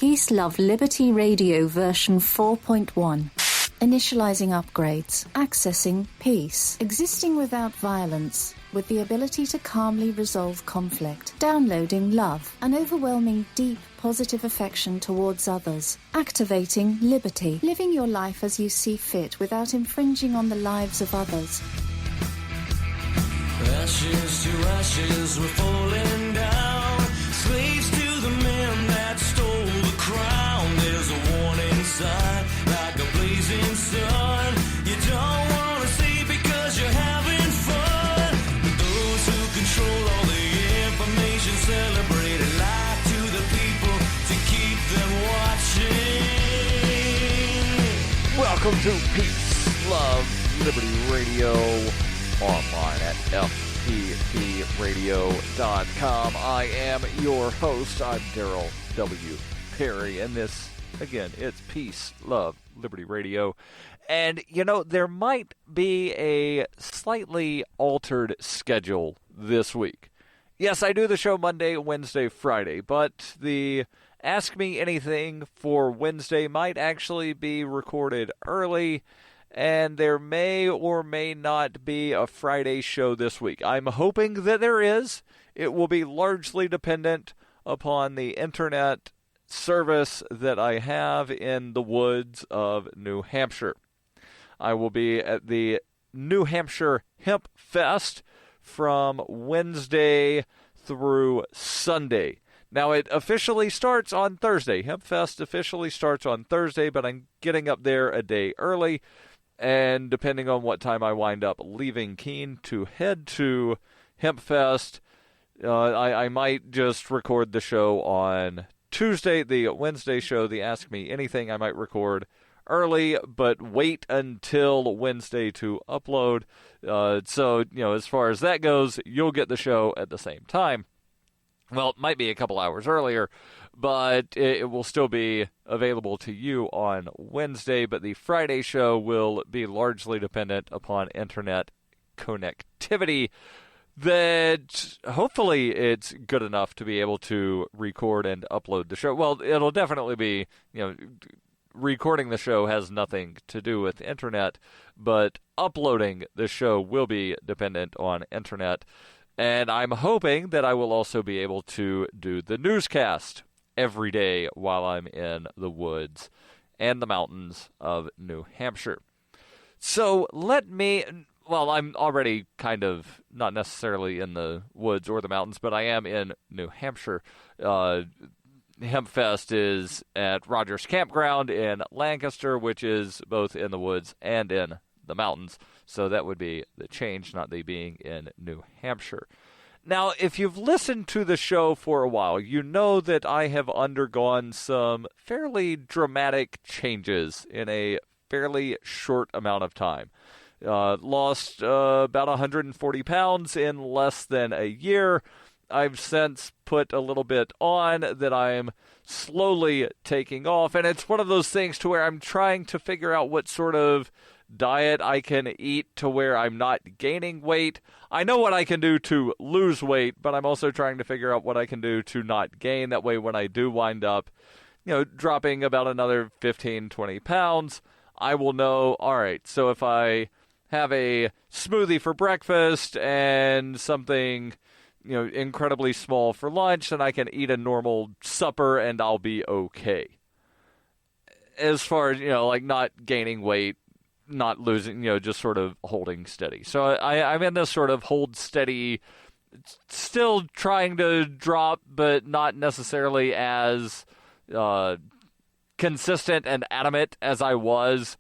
Peace, Love, Liberty Radio version 4.1. Initializing upgrades. Accessing peace. Existing without violence, with the ability to calmly resolve conflict. Downloading love. An overwhelming, deep, positive affection towards others. Activating liberty. Living your life as you see fit without infringing on the lives of others. Ashes to ashes, we're falling down. Slaves to the men that stole the crown. There's a warning sign, like a blazing sun. You don't want to see because you're having fun. But those who control all the information celebrate and lie to the people to keep them watching. Welcome to Peace, Love, Liberty Radio, online at fppradio.com. I am your host. I'm Darryl W. Perry, and this, again, it's Peace, Love, Liberty Radio. And, there might be a slightly altered schedule this week. Yes, I do the show Monday, Wednesday, Friday, but the Ask Me Anything for Wednesday might actually be recorded early, and there may or may not be a Friday show this week. I'm hoping that there is. It will be largely dependent upon the internet service that I have in the woods of New Hampshire. I will be at the New Hampshire Hemp Fest from Wednesday through Sunday. Now, it officially starts on Thursday. Hemp Fest officially starts on Thursday, but I'm getting up there a day early. And depending on what time I wind up leaving Keene to head to Hempfest, I might just record the show on Tuesday. The Wednesday show, the Ask Me Anything, I might record early, but wait until Wednesday to upload. So, as far as that goes, you'll get the show at the same time. Well, it might be a couple hours earlier, but it will still be available to you on Wednesday. But the Friday show will be largely dependent upon internet connectivity that hopefully it's good enough to be able to record and upload the show. Well, it'll definitely be, recording the show has nothing to do with internet, but uploading the show will be dependent on internet. And I'm hoping that I will also be able to do the newscast every day while I'm in the woods and the mountains of New Hampshire. So I'm already kind of not necessarily in the woods or the mountains, but I am in New Hampshire. Hempfest is at Rogers Campground in Lancaster, which is both in the woods and in the mountains. So that would be the change, not the being in New Hampshire. Now, if you've listened to the show for a while, you know that I have undergone some fairly dramatic changes in a fairly short amount of time. Lost about 140 pounds in less than a year. I've since put a little bit on that I'm slowly taking off, and it's one of those things to where I'm trying to figure out what sort of diet I can eat to where I'm not gaining weight. I know what I can do to lose weight, but I'm also trying to figure out what I can do to not gain. That way, when I do wind up, dropping about another 15, 20 pounds, I will know, all right, so if I have a smoothie for breakfast and something, incredibly small for lunch, then I can eat a normal supper and I'll be okay. As far as, not gaining weight, not losing, just sort of holding steady. So I'm in this sort of hold steady, still trying to drop, but not necessarily as consistent and adamant as I was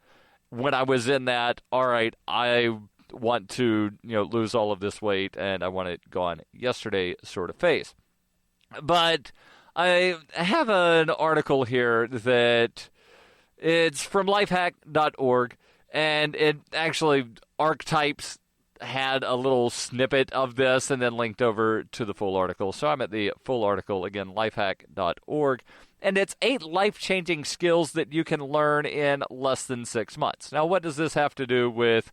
when I was in that, all right, I want to, lose all of this weight and I want it gone yesterday sort of phase. But I have an article here that it's from lifehack.org. And it actually, Archetypes had a little snippet of this and then linked over to the full article. So I'm at the full article, again, lifehack.org. And it's 8 life-changing skills that you can learn in less than 6 months. Now, what does this have to do with,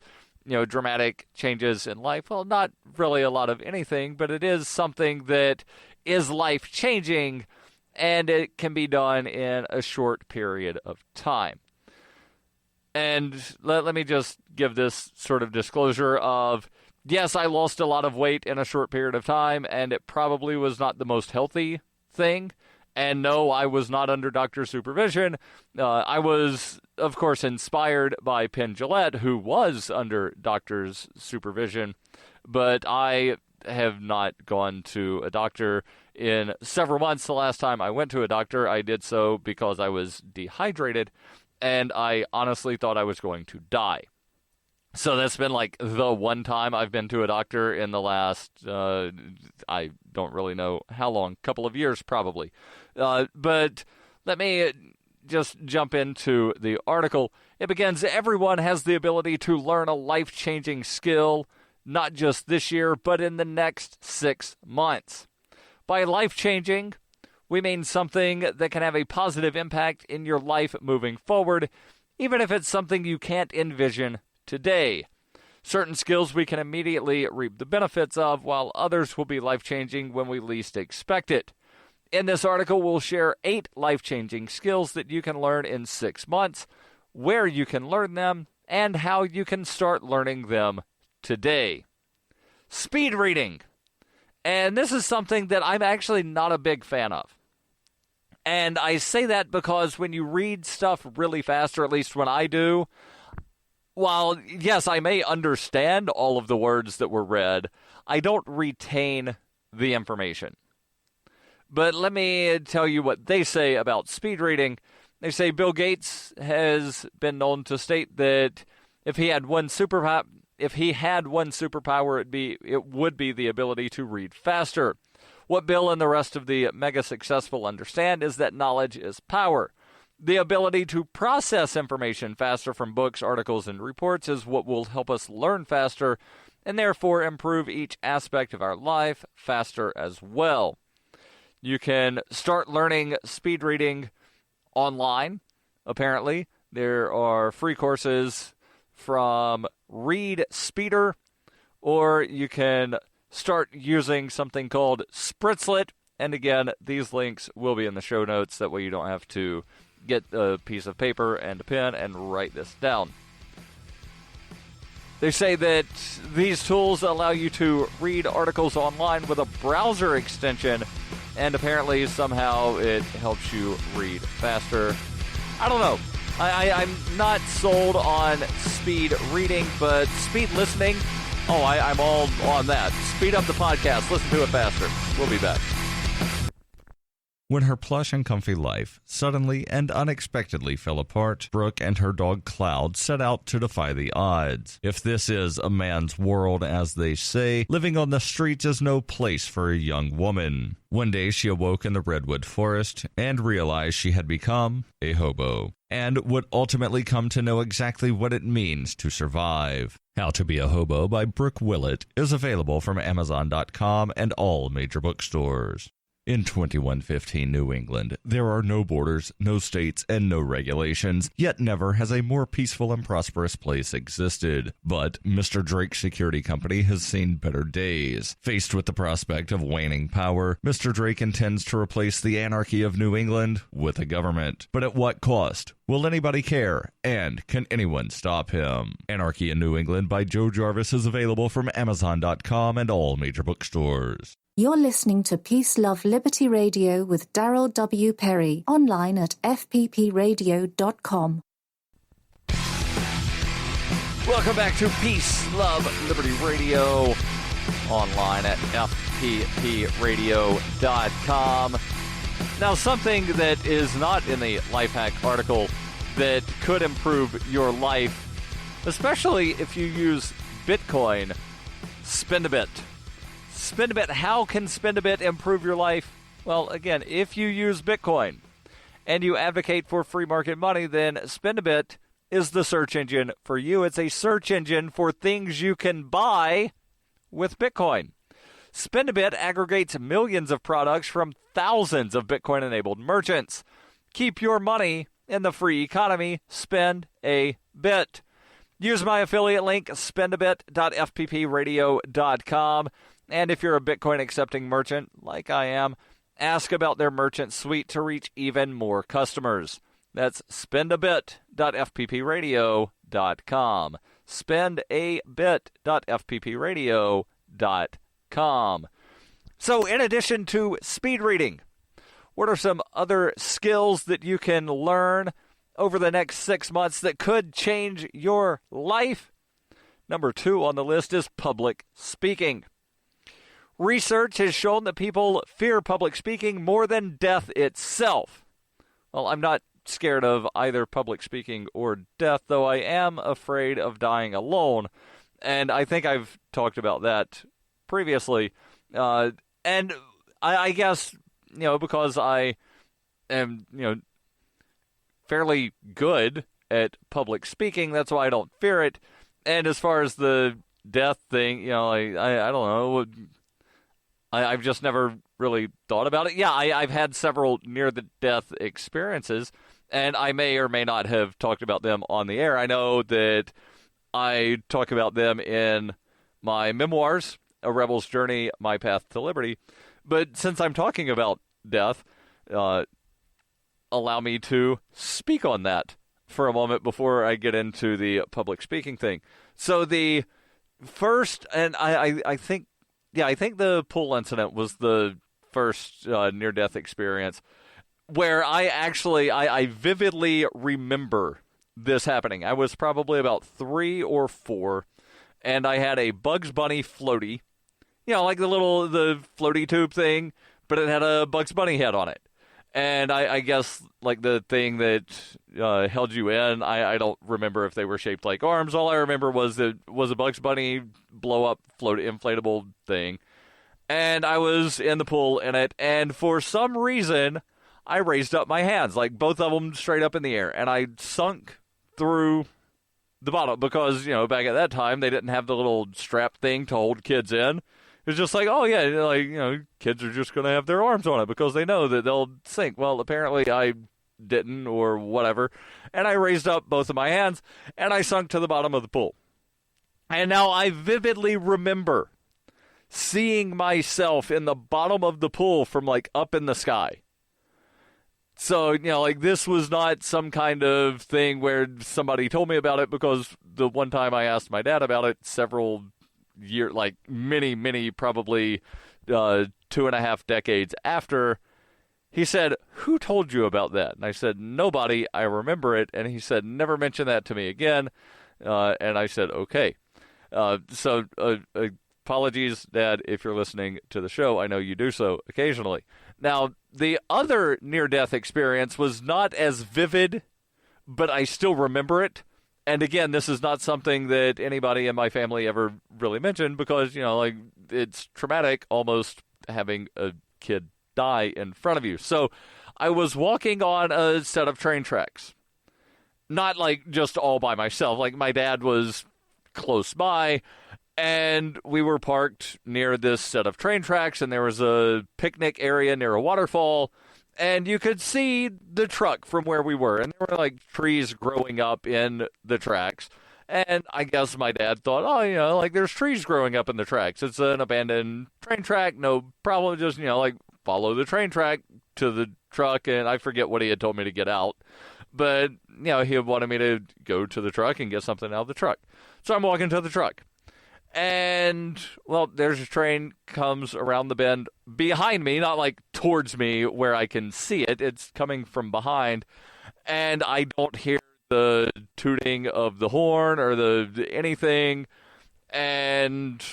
dramatic changes in life? Well, not really a lot of anything, but it is something that is life-changing and it can be done in a short period of time. And let me just give this sort of disclosure of, yes, I lost a lot of weight in a short period of time, and it probably was not the most healthy thing. And no, I was not under doctor's supervision. I was, of course, inspired by Penn Jillette, who was under doctor's supervision, but I have not gone to a doctor in several months. The last time I went to a doctor, I did so because I was dehydrated, and I honestly thought I was going to die. So that's been like the one time I've been to a doctor in the last, I don't really know how long, couple of years probably. But let me just jump into the article. It begins, everyone has the ability to learn a life-changing skill, not just this year, but in the next 6 months. By life-changing, we mean something that can have a positive impact in your life moving forward, even if it's something you can't envision today. Certain skills we can immediately reap the benefits of, while others will be life-changing when we least expect it. In this article, we'll share 8 life-changing skills that you can learn in 6 months, where you can learn them, and how you can start learning them today. Speed reading. And this is something that I'm actually not a big fan of. And I say that because when you read stuff really fast, or at least when I do, while, yes, I may understand all of the words that were read, I don't retain the information. But let me tell you what they say about speed reading. They say Bill Gates has been known to state that if he had one superpower, it would be the ability to read faster. What Bill and the rest of the mega successful understand is that knowledge is power. The ability to process information faster from books, articles, and reports is what will help us learn faster and therefore improve each aspect of our life faster as well. You can start learning speed reading online, apparently. There are free courses from Read Speeder, or you can start using something called Spritzlet. And again, these links will be in the show notes. That way you don't have to get a piece of paper and a pen and write this down. They say that these tools allow you to read articles online with a browser extension, and apparently somehow it helps you read faster. I don't know. I'm not sold on speed reading, but speed listening, I'm all on that. Speed up the podcast. Listen to it faster. We'll be back. When her plush and comfy life suddenly and unexpectedly fell apart, Brooke and her dog Cloud set out to defy the odds. If this is a man's world, as they say, living on the streets is no place for a young woman. One day she awoke in the redwood forest and realized she had become a hobo, and would ultimately come to know exactly what it means to survive. How to Be a Hobo by Brooke Willett is available from Amazon.com and all major bookstores. In 2115 New England, there are no borders, no states, and no regulations, yet never has a more peaceful and prosperous place existed. But Mr. Drake's security company has seen better days. Faced with the prospect of waning power, Mr. Drake intends to replace the anarchy of New England with a government. But at what cost? Will anybody care? And can anyone stop him? Anarchy in New England by Joe Jarvis is available from Amazon.com and all major bookstores. You're listening to Peace, Love, Liberty Radio with Darryl W. Perry, online at fppradio.com. Welcome back to Peace, Love, Liberty Radio, online at fppradio.com. Now, something that is not in the Life Hack article that could improve your life, especially if you use Bitcoin, Spend a Bit. Spend a Bit. How can Spend a Bit improve your life? Well, again, if you use Bitcoin and you advocate for free market money, then Spend a Bit is the search engine for you. It's a search engine for things you can buy with Bitcoin. Spend a Bit aggregates millions of products from thousands of Bitcoin-enabled merchants. Keep your money in the free economy. Spend a Bit. Use my affiliate link, spendabit.fppradio.com. And if you're a Bitcoin accepting merchant, like I am, ask about their merchant suite to reach even more customers. That's spendabit.fppradio.com. spendabit.fppradio.com. So in addition to speed reading, what are some other skills that you can learn over the next 6 months that could change your life? Number 2 on the list is public speaking. Research has shown that people fear public speaking more than death itself. Well, I'm not scared of either public speaking or death, though I am afraid of dying alone. And I think I've talked about that previously. And I guess, because I am, fairly good at public speaking, that's why I don't fear it. And as far as the death thing, I don't know. I've just never really thought about it. Yeah, I've had several near-the-death experiences, and I may or may not have talked about them on the air. I know that I talk about them in my memoirs, A Rebel's Journey, My Path to Liberty. But since I'm talking about death, allow me to speak on that for a moment before I get into the public speaking thing. So the first, and I think the pool incident was the first near-death experience where I vividly remember this happening. I was probably about 3 or 4, and I had a Bugs Bunny floaty, like the floaty tube thing, but it had a Bugs Bunny head on it. And I guess, like, the thing that held you in, I don't remember if they were shaped like arms. All I remember was it was a Bugs Bunny blow-up inflatable thing. And I was in the pool in it, and for some reason, I raised up my hands, like both of them straight up in the air, and I sunk through the bottom because, back at that time, they didn't have the little strap thing to hold kids in. It was just like, oh, yeah, kids are just going to have their arms on it because they know that they'll sink. Well, apparently I didn't or whatever. And I raised up both of my hands, and I sunk to the bottom of the pool. And now I vividly remember seeing myself in the bottom of the pool from, up in the sky. So, this was not some kind of thing where somebody told me about it, because the one time I asked my dad about it several years, many, probably 2.5 decades after, he said, "Who told you about that?" And I said, "Nobody, I remember it." And he said, "Never mention that to me again." And I said, "Okay." So apologies, Dad, if you're listening to the show. I know you do so occasionally. Now, the other near-death experience was not as vivid, but I still remember it. And again, this is not something that anybody in my family ever really mentioned because, it's traumatic almost having a kid die in front of you. So I was walking on a set of train tracks. Not just all by myself. My dad was close by, and we were parked near this set of train tracks, and there was a picnic area near a waterfall, and you could see the truck from where we were, and there were trees growing up in the tracks. And I guess my dad thought, oh, there's trees growing up in the tracks. It's an abandoned train track, no problem. Just, follow the train track to the truck. And I forget what he had told me to get out. But, he wanted me to go to the truck and get something out of the truck. So I'm walking to the truck. And, well, there's a train comes around the bend behind me, not towards me where I can see it. It's coming from behind. And I don't hear the tooting of the horn or the anything. And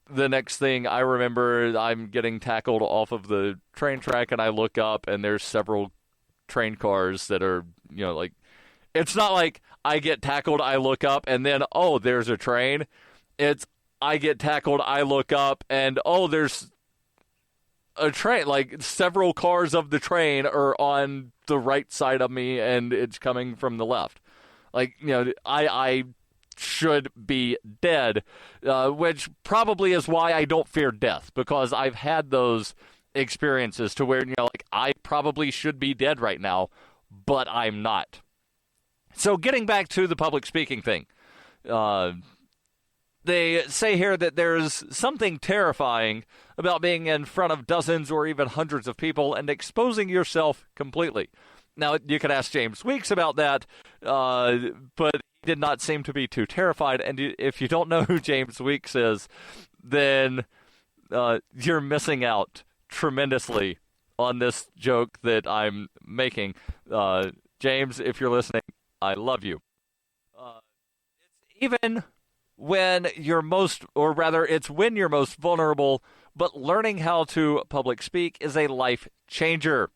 the next thing I remember, I'm getting tackled off of the train track, and I look up, and there's several train cars that are, it's not like I get tackled, I look up, and then, oh, there's a train. It's I get tackled, I look up, and, oh, there's a train. Several cars of the train are on the right side of me, and it's coming from the left. I should be dead, which probably is why I don't fear death, because I've had those experiences to where, I probably should be dead right now, but I'm not. So getting back to the public speaking thing, They say here that there's something terrifying about being in front of dozens or even hundreds of people and exposing yourself completely. Now, you could ask James Weeks about that, but he did not seem to be too terrified. And if you don't know who James Weeks is, then you're missing out tremendously on this joke that I'm making. James, if you're listening, I love you. It's even when you're it's when you're most vulnerable, but learning how to public speak is a life changer.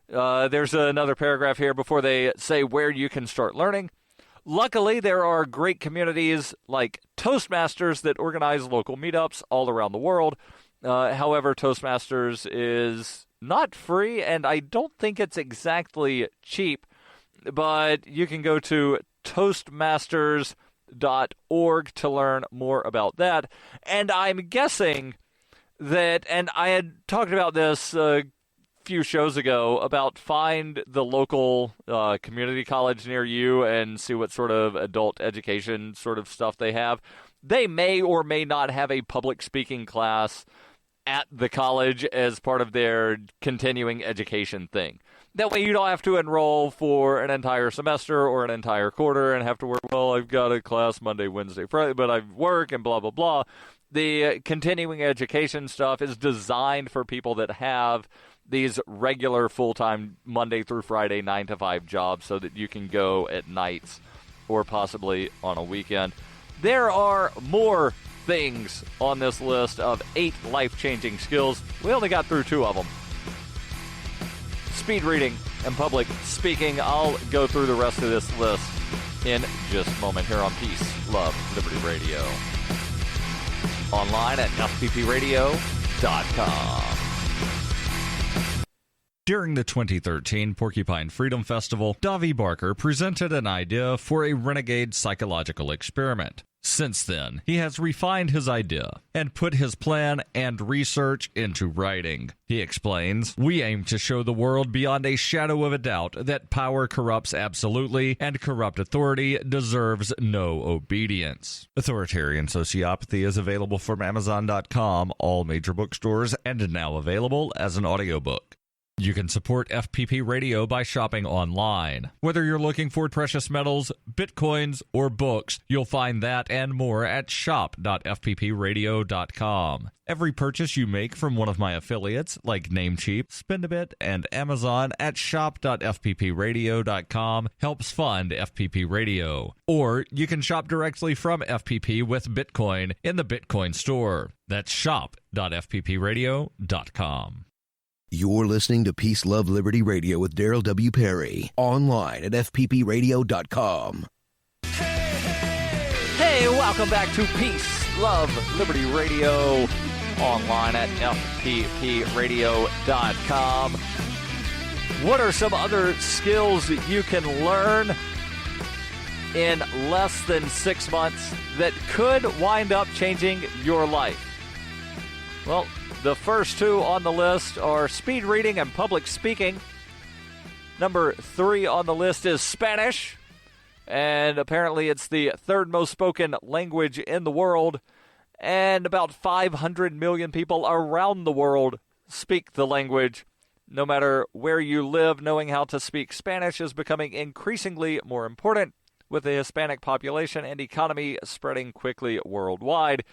There's another paragraph here before they say where you can start learning. Luckily, there are great communities like Toastmasters that organize local meetups all around the world. However, Toastmasters is not free, and I don't think it's exactly cheap, but you can go to Toastmasters.org to learn more about that. And I'm guessing that, and I had talked about this a few shows ago, about find the local community college near you and see what sort of adult education sort of stuff they have. They may or may not have a public speaking class at the college as part of their continuing education thing. That way you don't have to enroll for an entire semester or an entire quarter and have to work, well, I've got a class Monday, Wednesday, Friday, but I work and blah, blah, blah. The continuing education stuff is designed for people that have these regular full-time Monday through Friday 9-to-5 jobs so that you can go at nights or possibly on a weekend. There are more things on this list of 8 life-changing skills. We only got through 2 of them. Speed reading and public speaking. I'll go through the rest of this list in just a moment here on Peace, Love, Liberty Radio. Online at fppradio.com. During the 2013 Porcupine Freedom Festival, Davi Barker presented an idea for a renegade psychological experiment. Since then, he has refined his idea and put his plan and research into writing. He explains, "We aim to show the world beyond a shadow of a doubt that power corrupts absolutely and corrupt authority deserves no obedience." Authoritarian Sociopathy is available from Amazon.com, all major bookstores, and now available as an audiobook. You can support FPP Radio by shopping online. Whether you're looking for precious metals, bitcoins, or books, you'll find that and more at shop.fppradio.com. Every purchase you make from one of my affiliates, like Namecheap, Spendabit, and Amazon at shop.fppradio.com helps fund FPP Radio. Or you can shop directly from FPP with Bitcoin in the Bitcoin store. That's shop.fppradio.com. You're listening to Peace, Love, Liberty Radio with Darryl W. Perry. Online at fppradio.com. Hey, welcome back to Peace, Love, Liberty Radio. Online at fppradio.com. What are some other skills that you can learn in less than 6 months that could wind up changing your life? Well, the first 2 on the list are speed reading and public speaking. Number 3 on the list is Spanish, and apparently it's the 3rd most spoken language in the world, and about 500 million people around the world speak the language. No matter where you live, knowing how to speak Spanish is becoming increasingly more important, with the Hispanic population and economy spreading quickly worldwide.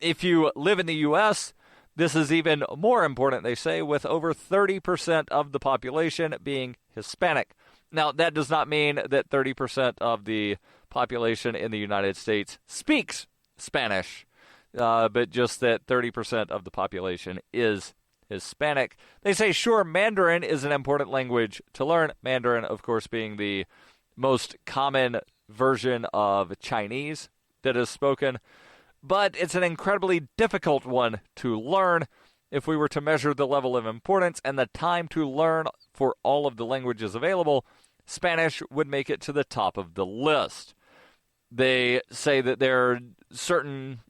If you live in the U.S., this is even more important, they say, with over 30% of the population being Hispanic. Now, that does not mean that 30% of the population in the United States speaks Spanish, but just that 30% of the population is Hispanic. They say, sure, Mandarin is an important language to learn. Mandarin, of course, being the most common version of Chinese that is spoken. But it's an incredibly difficult one to learn. If we were to measure the level of importance and the time to learn for all of the languages available, Spanish would make it to the top of the list. They say that there are certain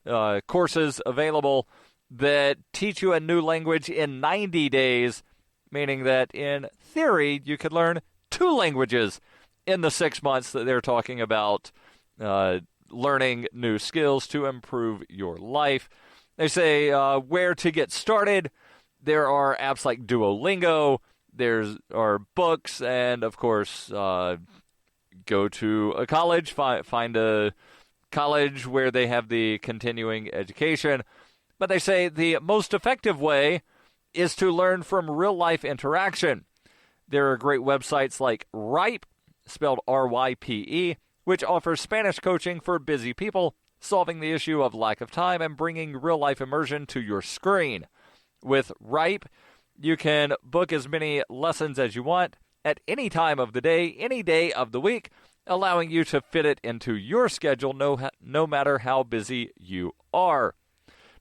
courses available that teach you a new language in 90 days, meaning that in theory you could learn 2 languages in the 6 months that they're talking about learning new skills to improve your life. They say where to get started. There are apps like Duolingo. There are books, and of course, go to a college. Find a college where they have the continuing education. But they say the most effective way is to learn from real-life interaction. There are great websites like Ripe, spelled R-Y-P-E, which offers Spanish coaching for busy people, solving the issue of lack of time and bringing real-life immersion to your screen. With Ripe, you can book as many lessons as you want at any time of the day, any day of the week, allowing you to fit it into your schedule no matter how busy you are.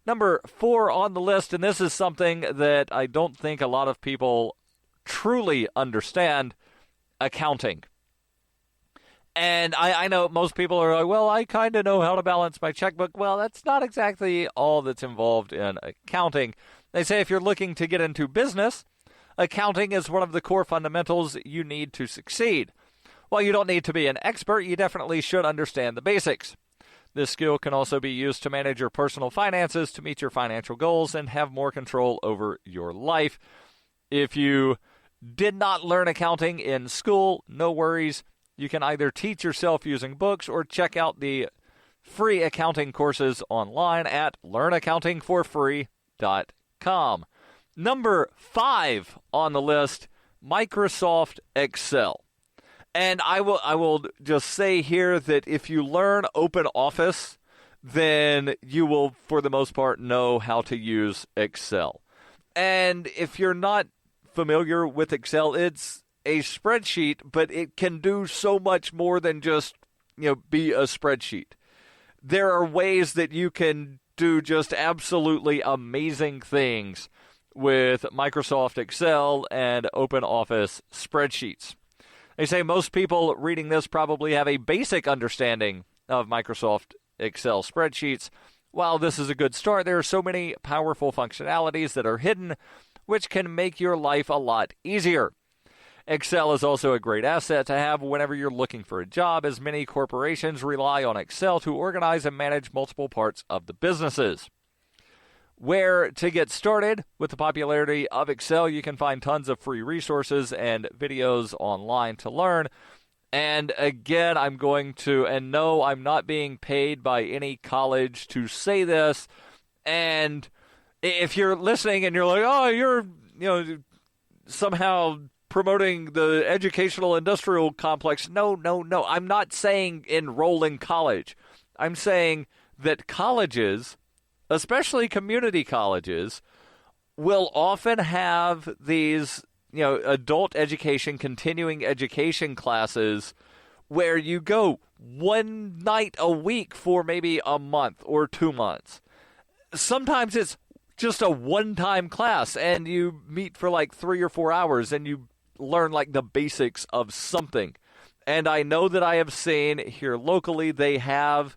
Number 4 on the list, and this is something that I don't think a lot of people truly understand, accounting. And I know most people are like, well, I kind of know how to balance my checkbook. Well, that's not exactly all that's involved in accounting. They say if you're looking to get into business, accounting is one of the core fundamentals you need to succeed. While you don't need to be an expert, you definitely should understand the basics. This skill can also be used to manage your personal finances, to meet your financial goals, and have more control over your life. If you did not learn accounting in school, no worries. You can either teach yourself using books or check out the free accounting courses online at learnaccountingforfree.com. Number 5 on the list, Microsoft Excel. And I will just say here that if you learn OpenOffice, then you will, for the most part, know how to use Excel. And if you're not familiar with Excel, it's a spreadsheet, but it can do so much more than just, be a spreadsheet. There are ways that you can do just absolutely amazing things with Microsoft Excel and OpenOffice spreadsheets. They say most people reading this probably have a basic understanding of Microsoft Excel spreadsheets. While this is a good start, there are so many powerful functionalities that are hidden, which can make your life a lot easier. Excel is also a great asset to have whenever you're looking for a job, as many corporations rely on Excel to organize and manage multiple parts of the businesses. Where to get started with the popularity of Excel, you can find tons of free resources and videos online to learn. And again, I'm going to, and no, I'm not being paid by any college to say this. And if you're listening and you're like, oh, you're, somehow promoting the educational industrial complex. No. I'm not saying enroll in college. I'm saying that colleges, especially community colleges, will often have these, adult education, continuing education classes where you go one night a week for maybe a month or 2 months. Sometimes it's just a one-time class and you meet for like 3 or 4 hours and you learn like the basics of something. And I know that I have seen here locally, they have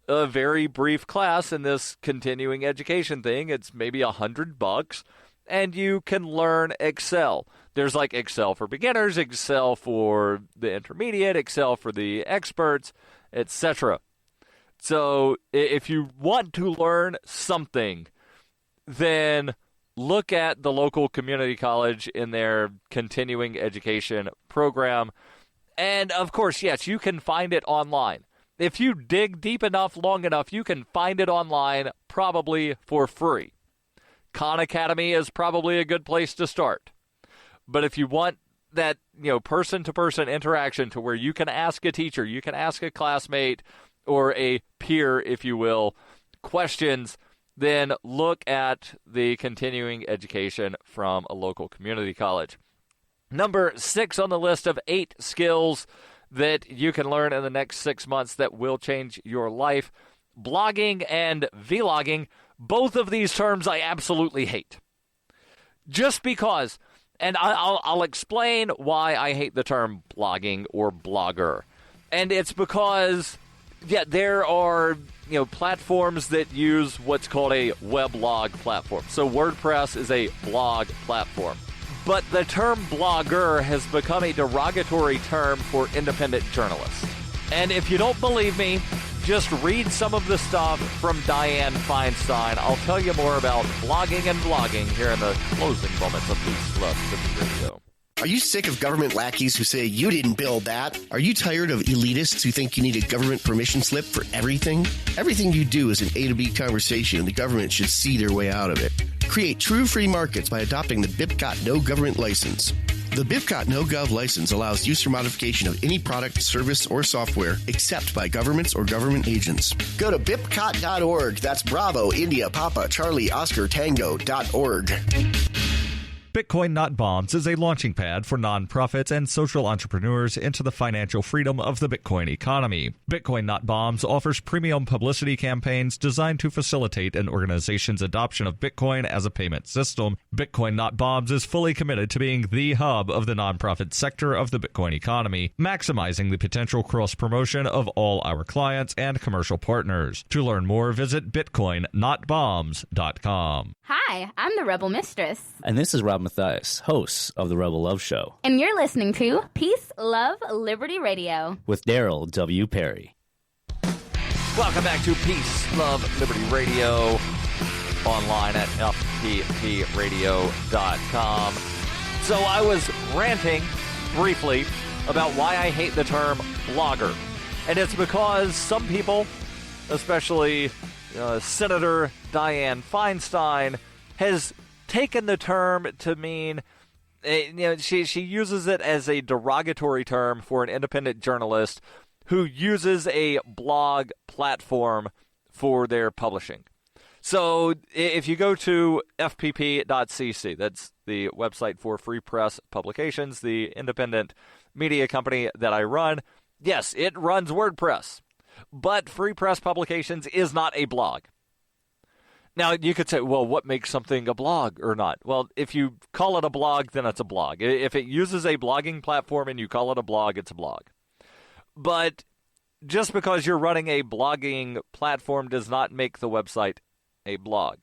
a very brief class in this continuing education thing. It's maybe $100 and you can learn Excel. There's like Excel for beginners, Excel for the intermediate, Excel for the experts, etc. So if you want to learn something, then look at the local community college in their continuing education program. And of course, yes, you can find it online. If you dig deep enough, long enough, you can find it online, probably for free. Khan Academy is probably a good place to start. But if you want that, person-to-person interaction to where you can ask a teacher, you can ask a classmate or a peer, if you will, questions, then look at the continuing education from a local community college. Number 6 on the list of 8 skills that you can learn in the next 6 months that will change your life. Blogging and vlogging, both of these terms I absolutely hate. Just because, and I'll explain why I hate the term blogging or blogger. And it's because, there are, platforms that use what's called a weblog platform. So WordPress is a blog platform. But the term blogger has become a derogatory term for independent journalists. And if you don't believe me, just read some of the stuff from Dianne Feinstein. I'll tell you more about blogging and vlogging here in the closing moments of Peace, Love, Liberty Radio. Are you sick of government lackeys who say you didn't build that? Are you tired of elitists who think you need a government permission slip for everything? Everything you do is an A to B conversation, and the government should see their way out of it. Create true free markets by adopting the BIPCOT No Government License. The BIPCOT No Gov license allows use or modification of any product, service, or software except by governments or government agents. Go to BIPCOT.org. That's Bravo, India, Papa, Charlie, Oscar, Tango.org. Bitcoin Not Bombs is a launching pad for nonprofits and social entrepreneurs into the financial freedom of the Bitcoin economy. Bitcoin Not Bombs offers premium publicity campaigns designed to facilitate an organization's adoption of Bitcoin as a payment system. Bitcoin Not Bombs is fully committed to being the hub of the nonprofit sector of the Bitcoin economy, maximizing the potential cross-promotion of all our clients and commercial partners. To learn more, visit bitcoinnotbombs.com. Hi, I'm the Rebel Mistress. And this is Rob Mathias, host of The Rebel Love Show. And you're listening to Peace, Love, Liberty Radio. With Darryl W. Perry. Welcome back to Peace, Love, Liberty Radio, online at fppradio.com. So I was ranting briefly about why I hate the term blogger. And it's because some people, especially Senator Dianne Feinstein, has taken the term to mean, she uses it as a derogatory term for an independent journalist who uses a blog platform for their publishing. So if you go to fpp.cc, that's the website for Free Press Publications, the independent media company that I run, yes, it runs WordPress. But Free Press Publications is not a blog. Now, you could say, well, what makes something a blog or not? Well, if you call it a blog, then it's a blog. If it uses a blogging platform and you call it a blog, it's a blog. But just because you're running a blogging platform does not make the website a blog.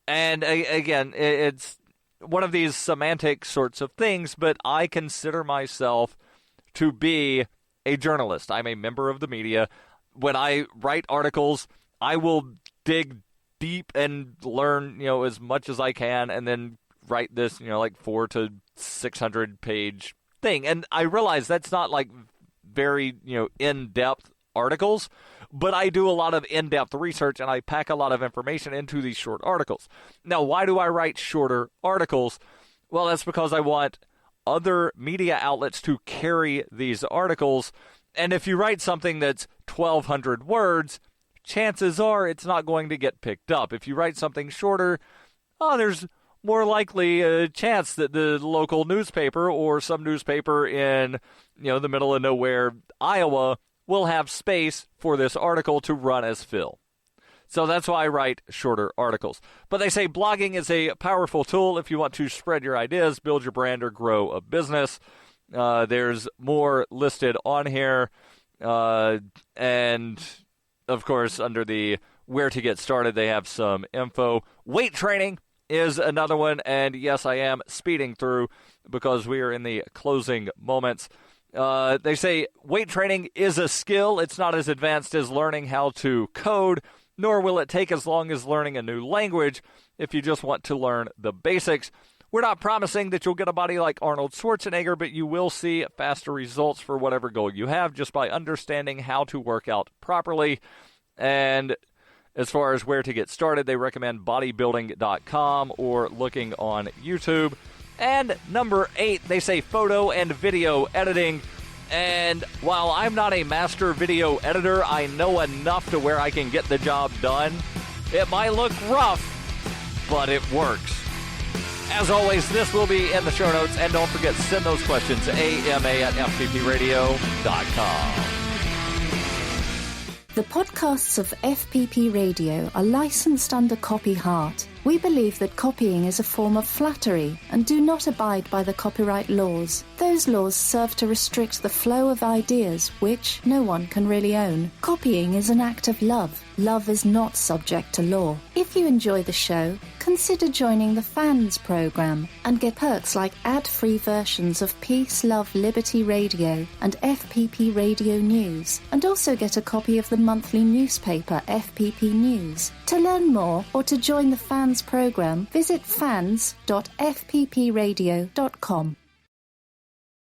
And again, it's one of these semantic sorts of things, but I consider myself to be a journalist. I'm a member of the media. When I write articles, I will dig deep and learn, as much as I can, and then write this, like 400 to 600 page thing. And I realize that's not like very, in-depth articles, but I do a lot of in-depth research and I pack a lot of information into these short articles. Now, why do I write shorter articles? Well, that's because I want other media outlets to carry these articles. And if you write something that's 1,200 words, chances are it's not going to get picked up. If you write something shorter, there's more likely a chance that the local newspaper or some newspaper in, the middle of nowhere, Iowa, will have space for this article to run as fill. So that's why I write shorter articles. But they say blogging is a powerful tool if you want to spread your ideas, build your brand, or grow a business. There's more listed on here. And, of course, under the where to get started, they have some info. Weight training is another one. And, yes, I am speeding through because we are in the closing moments. They say weight training is a skill. It's not as advanced as learning how to code, nor will it take as long as learning a new language if you just want to learn the basics. We're not promising that you'll get a body like Arnold Schwarzenegger, but you will see faster results for whatever goal you have just by understanding how to work out properly. And as far as where to get started, they recommend bodybuilding.com or looking on YouTube. And number 8, they say photo and video editing. And while I'm not a master video editor, I know enough to where I can get the job done. It might look rough, but it works. As always, this will be in the show notes. And don't forget, send those questions to ama@fppradio.com. The podcasts of FPP Radio are licensed under Copy Heart We believe that copying is a form of flattery and do not abide by the copyright laws. Those laws serve to restrict the flow of ideas which no one can really own. Copying is an act of love. Love is not subject to law. If you enjoy the show, consider joining the Fans program and get perks like ad-free versions of Peace, Love, Liberty Radio and FPP Radio News, and also get a copy of the monthly newspaper FPP News. To learn more or to join the Fans program, visit fans.fppradio.com.